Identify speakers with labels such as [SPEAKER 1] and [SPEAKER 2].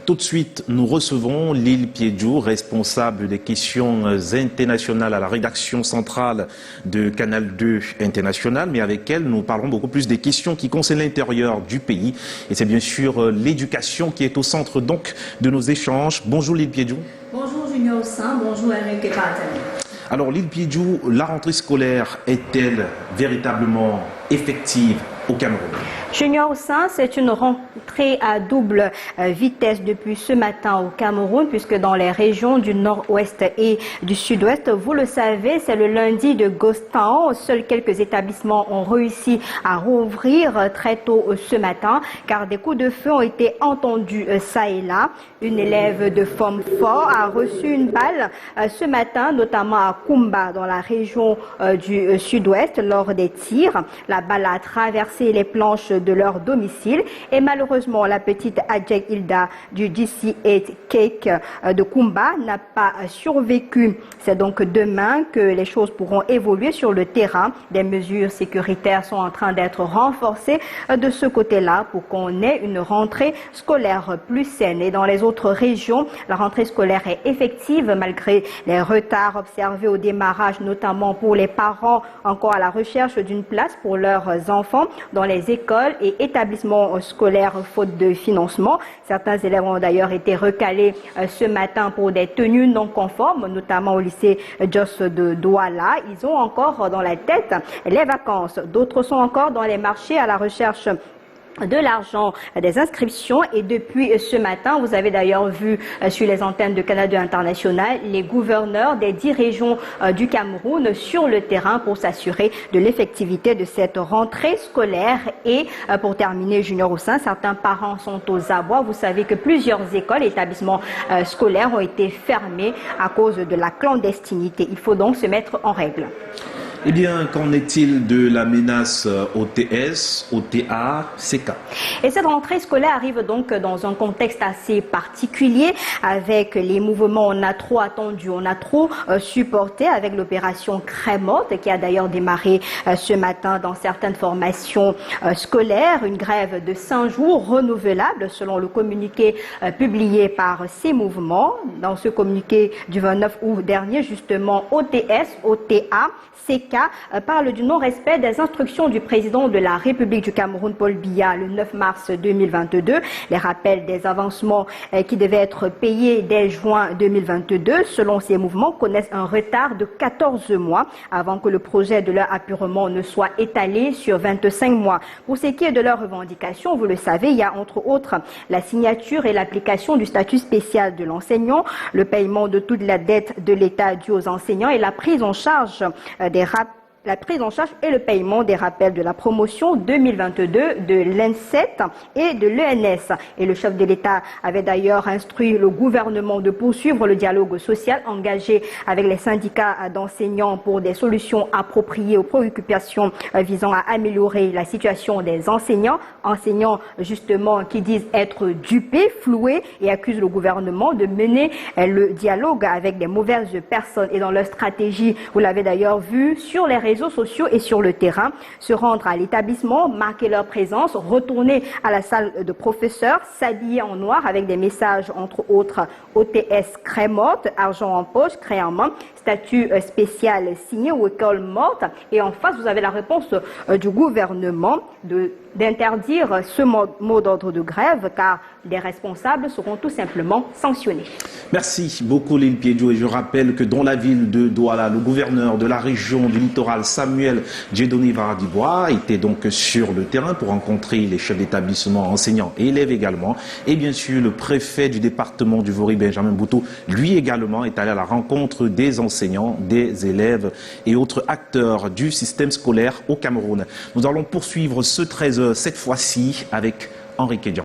[SPEAKER 1] Tout de suite, nous recevons Lil Piedjou, responsable des questions internationales à la rédaction centrale de Canal 2 International, mais avec elle, nous parlerons beaucoup plus des questions qui concernent l'intérieur du pays. Et c'est bien sûr l'éducation qui est au centre donc de nos échanges. Bonjour Lil Piedjou.
[SPEAKER 2] Bonjour Junior Saint, bonjour Enrique Partani.
[SPEAKER 1] Alors Lil Piedjou, la rentrée scolaire est-elle véritablement effective au Cameroun?
[SPEAKER 2] Junior Saint, c'est une rentrée à double vitesse depuis ce matin au Cameroun, puisque dans les régions du nord-ouest et du sud-ouest, vous le savez, c'est le lundi de Ghost Town. Seuls quelques établissements ont réussi à rouvrir très tôt ce matin, car des coups de feu ont été entendus ça et là. Une élève de Forme Fort a reçu une balle ce matin, notamment à Kumba, dans la région du sud-ouest, lors des tirs. La balle a traversé les planches de leur domicile et malheureusement la petite Adjek Hilda du DC8 Cake de Kumba n'a pas survécu. C'est donc demain que les choses pourront évoluer sur le terrain. Des mesures sécuritaires sont en train d'être renforcées de ce côté-là pour qu'on ait une rentrée scolaire plus saine. Et dans les autres régions, la rentrée scolaire est effective malgré les retards observés au démarrage, notamment pour les parents encore à la recherche d'une place pour leurs enfants dans les écoles et établissements scolaires faute de financement. Certains élèves ont d'ailleurs été recalés ce matin pour des tenues non conformes, notamment au lycée Jos de Douala. Ils ont encore dans la tête les vacances. D'autres sont encore dans les marchés à la recherche de l'argent des inscriptions. Et depuis ce matin, vous avez d'ailleurs vu sur les antennes de Canal 2 International les gouverneurs des 10 régions du Cameroun sur le terrain pour s'assurer de l'effectivité de cette rentrée scolaire. Et pour terminer, Junior Saint, certains parents sont aux abois. Vous savez que plusieurs écoles et établissements scolaires ont été fermés à cause de la clandestinité. Il faut donc se mettre en règle.
[SPEAKER 1] Eh bien, qu'en est-il de la menace OTS, OTA, CK?
[SPEAKER 2] Et cette rentrée scolaire arrive donc dans un contexte assez particulier avec les mouvements on a trop attendu, on a trop supporté avec l'opération Crémote qui a d'ailleurs démarré ce matin dans certaines formations scolaires. Une grève de 5 jours renouvelable selon le communiqué publié par ces mouvements. Dans ce communiqué du 29 août dernier, justement, OTS, OTA, CK parle du non-respect des instructions du président de la République du Cameroun, Paul Biya, le 9 mars 2022. Les rappels des avancements qui devaient être payés dès juin 2022, selon ces mouvements, connaissent un retard de 14 mois avant que le projet de leur apurement ne soit étalé sur 25 mois. Pour ce qui est de leurs revendications, vous le savez, il y a entre autres la signature et l'application du statut spécial de l'enseignant, le paiement de toute la dette de l'État due aux enseignants et la prise en charge et le paiement des rappels de la promotion 2022 de l'ENSET et de l'ENS. Et le chef de l'État avait d'ailleurs instruit le gouvernement de poursuivre le dialogue social engagé avec les syndicats d'enseignants pour des solutions appropriées aux préoccupations visant à améliorer la situation des enseignants. Enseignants justement qui disent être dupés, floués et accusent le gouvernement de mener le dialogue avec des mauvaises personnes. Et dans leur stratégie, vous l'avez d'ailleurs vu sur les réseaux sociaux et sur le terrain, se rendre à l'établissement, marquer leur présence, retourner à la salle de professeurs, s'habiller en noir avec des messages entre autres OTS Crémote, argent en poche, craie en main, statut spécial signé ou école morte. Et en face, vous avez la réponse du gouvernement d'interdire ce mot d'ordre de grève car les responsables seront tout simplement sanctionnés.
[SPEAKER 1] Merci beaucoup Lil Piedjou et je rappelle que dans la ville de Douala, le gouverneur de la région du littoral Samuel Dieudonné Varadibois était donc sur le terrain pour rencontrer les chefs d'établissement, enseignants et élèves également. Et bien sûr le préfet du département du Vori, Benjamin Boutou, lui également est allé à la rencontre des enseignants, des élèves et autres acteurs du système scolaire au Cameroun. Nous allons poursuivre ce 13h cette fois-ci avec Enrique Dian.